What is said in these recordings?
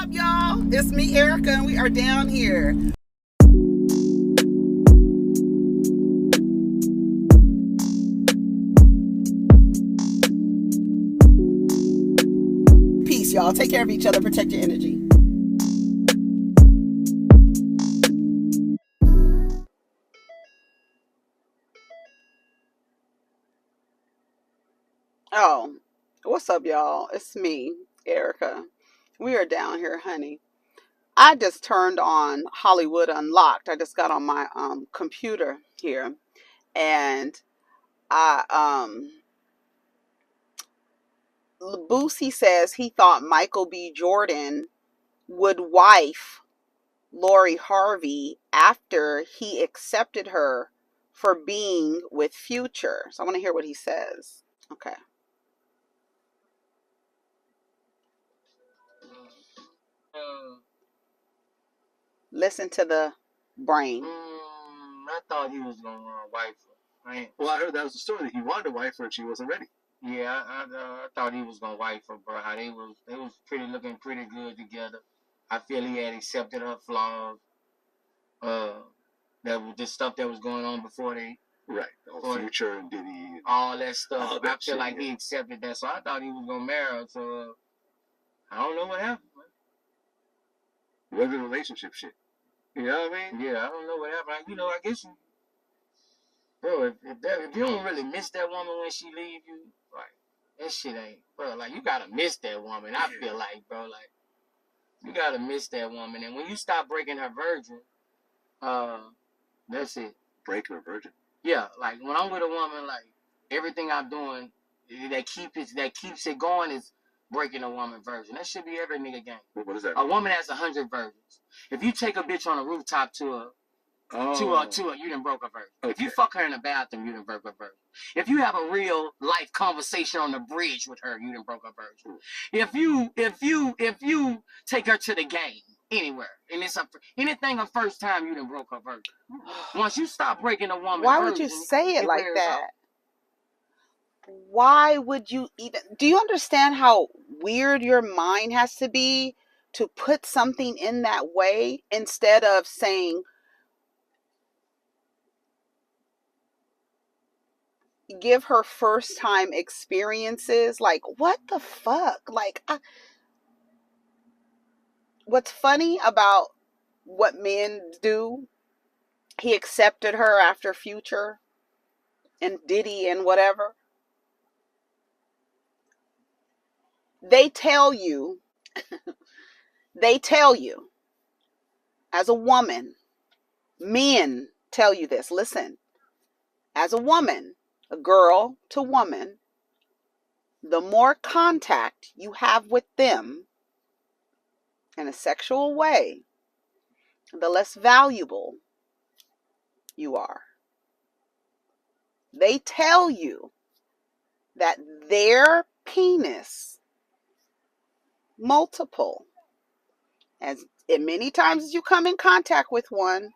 up, y'all? It's me, Erica, and we are down here. Peace, y'all. Take care of each other. Protect your energy. Oh, what's up, y'all? It's me, Erica. We are down here, honey. I just turned on Hollywood Unlocked. I just got on my computer here, and I Boosie says he thought Michael B. Jordan would wife Lori Harvey after he accepted her for being with Future. So I want to hear what he says. Okay. Listen to the brain. I thought he was gonna wife her. Right? Well, I heard that was the story that he wanted to wife her and she wasn't ready. Yeah, I thought he was gonna wife her, bro. How they was looking pretty good together. I feel he had accepted her flaws. That was the stuff that was going on before they right. Future and Diddy, all that stuff. I feel like he accepted that, so I thought he was gonna marry her. So I don't know what happened. What the relationship shit? You know what I mean? Yeah, I don't know what happened. I guess, bro, if you don't really miss that woman when she leave you, like, that shit ain't, bro, like, you gotta miss that woman. I feel like, bro, like, you gotta miss that woman. And when you stop breaking her virgin, that's it. Breaking her virgin? Yeah, like, when I'm with a woman, like, everything I'm doing that keeps it going is breaking a woman virgin. That should be every nigga game. What is that? A woman has 100 virgins. If you take a bitch on a rooftop to a, you done broke a virgin. Okay. If you fuck her in the bathroom, you done broke a virgin. If you have a real life conversation on the bridge with her, you done broke a virgin. If you take her to the game anywhere, and it's anything a first time, you done broke a virgin. Once you stop breaking a woman, why would you say it like that? Why would you even? Do you understand how weird your mind has to be to put something in that way instead of saying, give her first time experiences? Like, what the fuck? Like, what's funny about what men do, he accepted her after Future and Diddy and whatever. They tell you as a woman, men tell you this. Listen, as a woman, a girl to woman, the more contact you have with them in a sexual way, the less valuable you are. They tell you that their penis, multiple, as many times as you come in contact with one,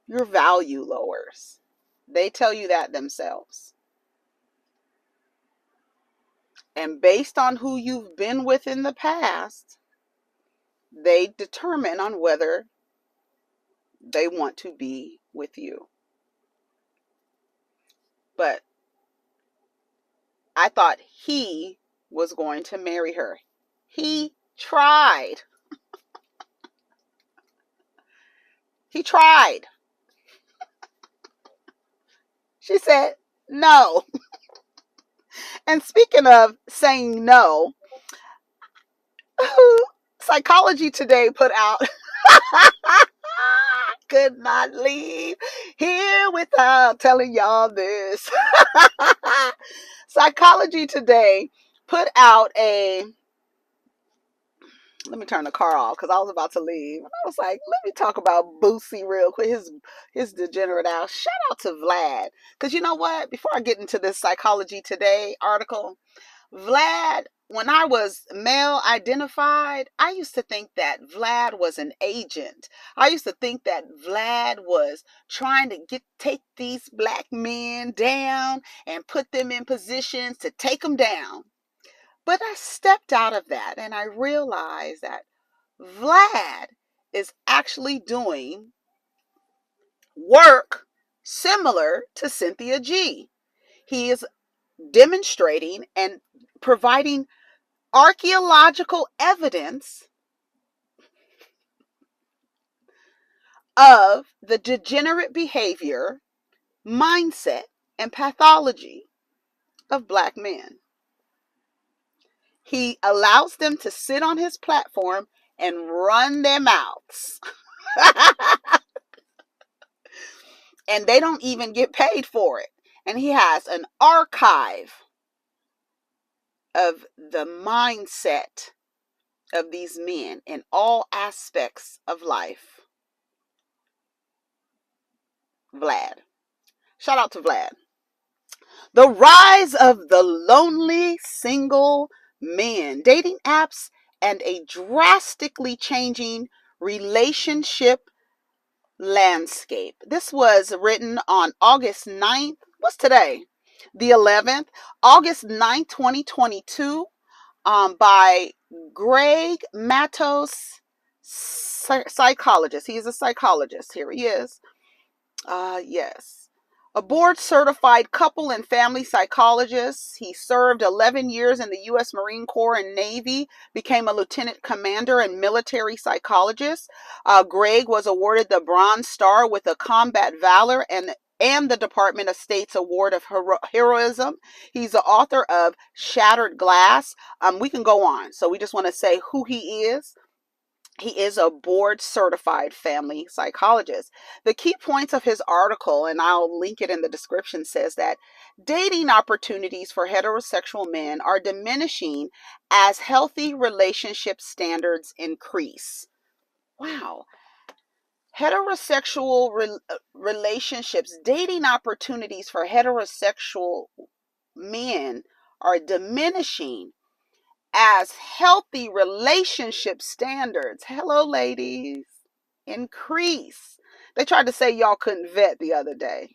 your value lowers. They tell you that themselves. And based on who you've been with in the past, they determine on whether they want to be with you. But I thought he was going to marry her. He tried. He tried. She said no. And speaking of saying no, Psychology Today put out could not leave here without telling y'all this. Psychology Today put out let me turn the car off because I was about to leave. I was like, let me talk about Boosie real quick. His degenerate ass. Shout out to Vlad. Because you know what? Before I get into this Psychology Today article, Vlad, when I was male identified, I used to think that Vlad was an agent. I used to think that Vlad was trying to take these black men down and put them in positions to take them down. But I stepped out of that and I realized that Vlad is actually doing work similar to Cynthia G. He is demonstrating and providing archaeological evidence of the degenerate behavior, mindset, and pathology of Black men. He allows them to sit on his platform and run their mouths. And they don't even get paid for it. And he has an archive of the mindset of these men in all aspects of life. Vlad. Shout out to Vlad. The rise of the lonely single men, dating apps, and a drastically changing relationship landscape. This was written on August 9th. What's today? The 11th, August 9th, 2022, by Greg Matos, psychologist. He's a psychologist. Here he is. Yes. A board certified couple and family psychologist. He served 11 years in the U.S. Marine Corps and Navy, became a lieutenant commander and military psychologist. Greg was awarded the Bronze Star with a Combat Valor and the Department of State's Award of Heroism. He's the author of Shattered Glass. We can go on. So we just want to say who he is. He is a board certified family psychologist. The key points of his article, and I'll link it in the description, says that dating opportunities for heterosexual men are diminishing as healthy relationship standards increase. Wow. Heterosexual relationships, dating opportunities for heterosexual men are diminishing as healthy relationship standards, hello ladies, increase. They tried to say y'all couldn't vet the other day.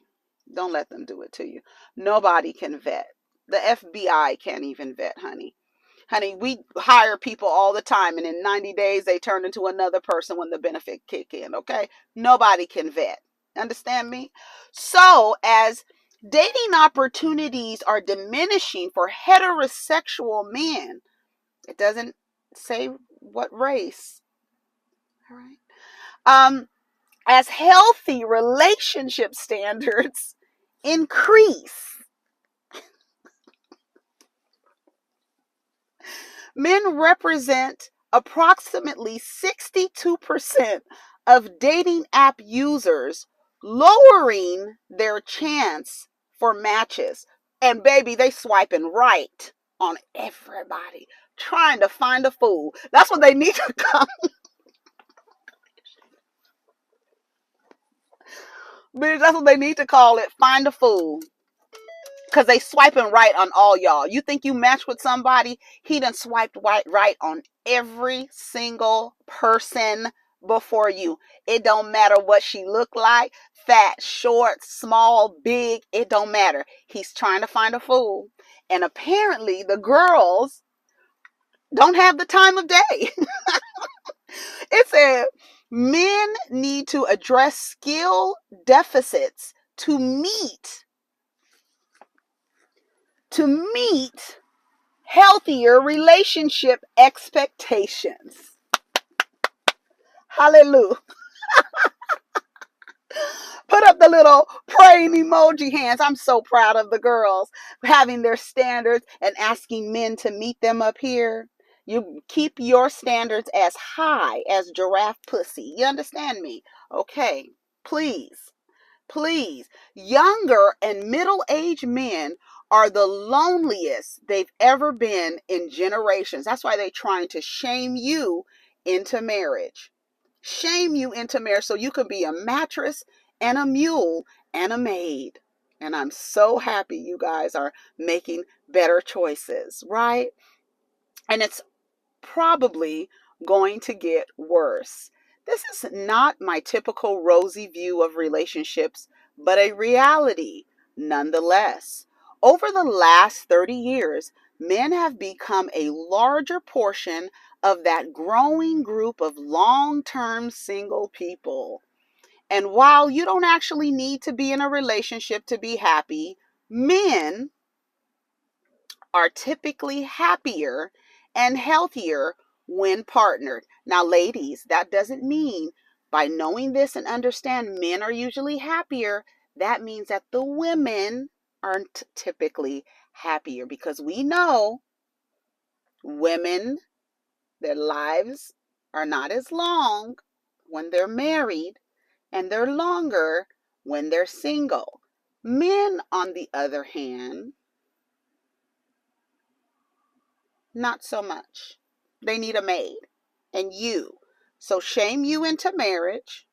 Don't let them do it to you. Nobody can vet. The FBI can't even vet, honey. Honey, we hire people all the time, and in 90 days they turn into another person when the benefit kick in, okay? Nobody can vet. Understand me? So as dating opportunities are diminishing for heterosexual men, it doesn't say what race. All right. As healthy relationship standards increase, men represent approximately 62% of dating app users, lowering their chance for matches. And baby, they swiping right on everybody, trying to find a fool. That's what they need to come. Bitch, that's what they need to call it. Find a fool. Because they swiping right on all y'all. You think you match with somebody, he done swiped right on every single person before you. It don't matter what she look like. Fat, short, small, big. It don't matter. He's trying to find a fool. And apparently the girls don't have the time of day. It said men need to address skill deficits to meet healthier relationship expectations. Hallelujah. Put up the little praying emoji hands. I'm so proud of the girls having their standards and asking men to meet them up here. You keep your standards as high as giraffe pussy. You understand me? Okay, please. Please, younger and middle-aged men are the loneliest they've ever been in generations. That's why they're trying to shame you into marriage. Shame you into marriage so you can be a mattress and a mule and a maid. And I'm so happy you guys are making better choices, right? And it's probably going to get worse. This is not my typical rosy view of relationships, but a reality nonetheless. Over the last 30 years, men have become a larger portion of that growing group of long-term single people. And while you don't actually need to be in a relationship to be happy, men are typically happier and healthier when partnered. Now, ladies, that doesn't mean by knowing this and understand men are usually happier, that means that the women aren't typically happier, because we know women, their lives are not as long when they're married, and they're longer when they're single. Men, on the other hand, not so much. They need a maid. And you. So shame you into marriage.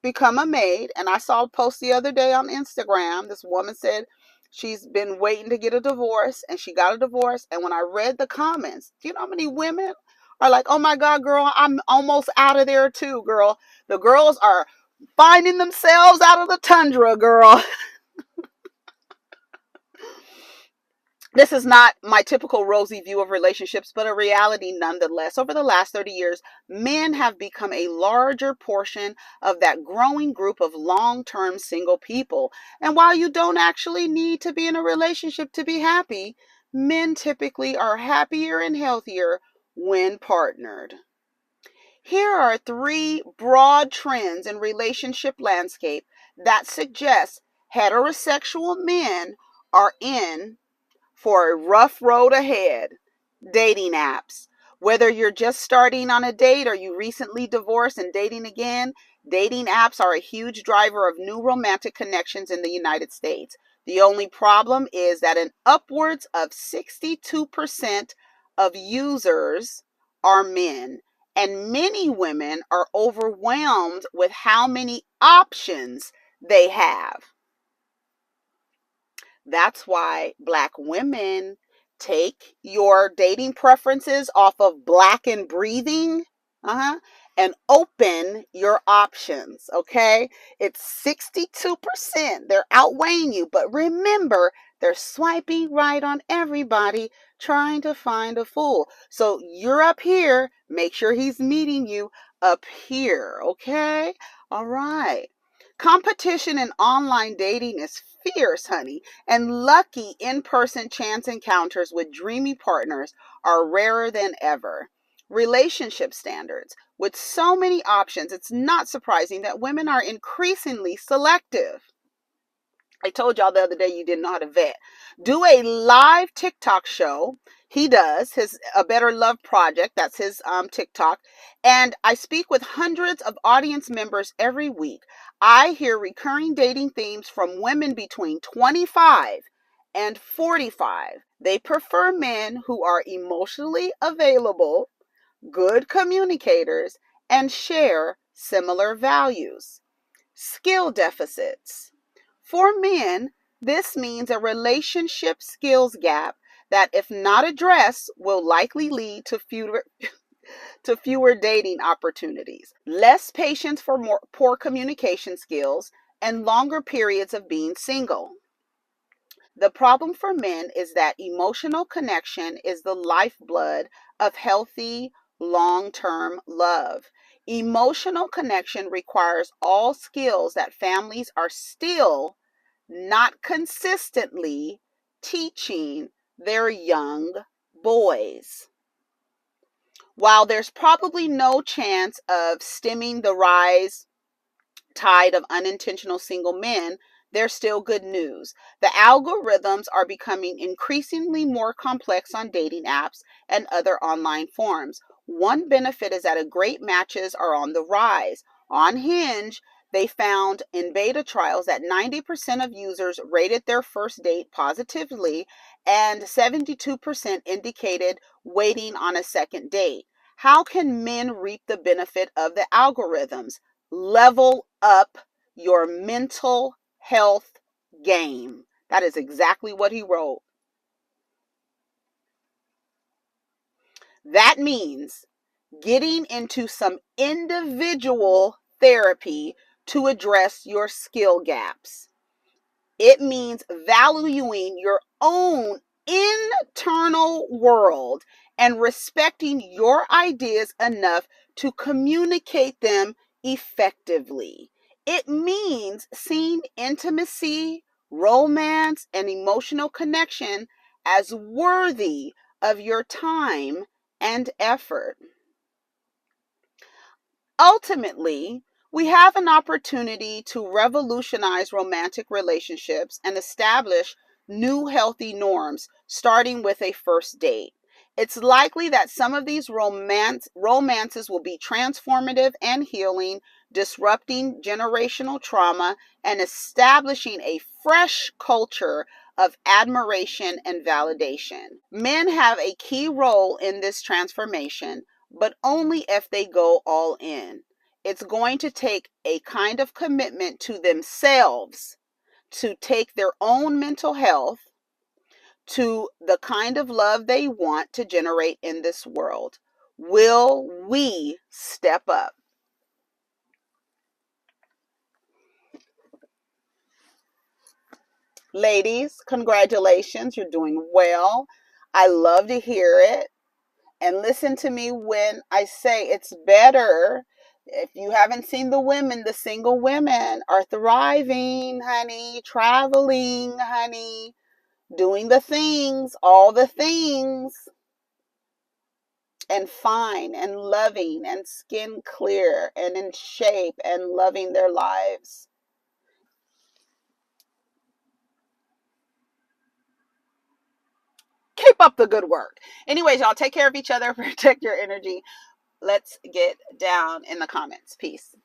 Become a maid. And I saw a post the other day on Instagram. This woman said she's been waiting to get a divorce, and she got a divorce. And when I read the comments, do you know how many women are like, oh my God, girl, I'm almost out of there too, girl. The girls are finding themselves out of the tundra, girl. This is not my typical rosy view of relationships, but a reality nonetheless. Over the last 30 years, men have become a larger portion of that growing group of long-term single people. And while you don't actually need to be in a relationship to be happy, men typically are happier and healthier when partnered. Here are 3 broad trends in relationship landscape that suggest heterosexual men are in for a rough road ahead. Dating apps. Whether you're just starting on a date or you recently divorced and dating again, dating apps are a huge driver of new romantic connections in the United States. The only problem is that an upwards of 62% of users are men, and many women are overwhelmed with how many options they have. That's why Black women, take your dating preferences off of Black and breathing, and open your options, okay? It's 62%. They're outweighing you, but remember, they're swiping right on everybody, trying to find a fool. So you're up here. Make sure he's meeting you up here, okay? All right. Competition in online dating is fierce, honey, and lucky in-person chance encounters with dreamy partners are rarer than ever. Relationship standards. With so many options, it's not surprising that women are increasingly selective. I told y'all the other day you didn't know how to vet. Do a live TikTok show. He does his A Better Love Project. That's his TikTok. And I speak with hundreds of audience members every week. I hear recurring dating themes from women between 25 and 45. They prefer men who are emotionally available, good communicators, and share similar values. Skill deficits. For men, this means a relationship skills gap that, if not addressed, will likely lead to fewer dating opportunities, less patience for poor communication skills, and longer periods of being single. The problem for men is that emotional connection is the lifeblood of healthy, long-term love. Emotional connection requires all skills that families are still not consistently teaching their young boys. While there's probably no chance of stemming the tide of unintentional single men, there's still good news. The algorithms are becoming increasingly more complex on dating apps and other online forums. One benefit is that great matches are on the rise. On Hinge, they found in beta trials that 90% of users rated their first date positively, and 72% indicated waiting on a second date. How can men reap the benefit of the algorithms? Level up your mental health game. That is exactly what he wrote. That means getting into some individual therapy to address your skill gaps. It means valuing your own internal world and respecting your ideas enough to communicate them effectively. It means seeing intimacy, romance, and emotional connection as worthy of your time and effort. Ultimately, we have an opportunity to revolutionize romantic relationships and establish new healthy norms, starting with a first date. It's likely that some of these romances will be transformative and healing, disrupting generational trauma and establishing a fresh culture of admiration and validation. Men have a key role in this transformation, but only if they go all in. It's going to take a kind of commitment to themselves to take their own mental health to the kind of love they want to generate in this world. Will we step up? Ladies, congratulations. You're doing well. I love to hear it. And listen to me when I say it's better. If you haven't seen the women, the single women are thriving, honey, traveling, honey, doing the things, all the things, and fine and loving and skin clear and in shape and loving their lives. Keep up the good work. Anyways, y'all take care of each other, protect your energy. Let's get down in the comments. Peace.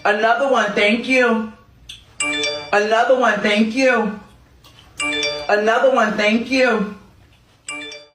Another one, thank you. Another one, thank you. Another one, thank you.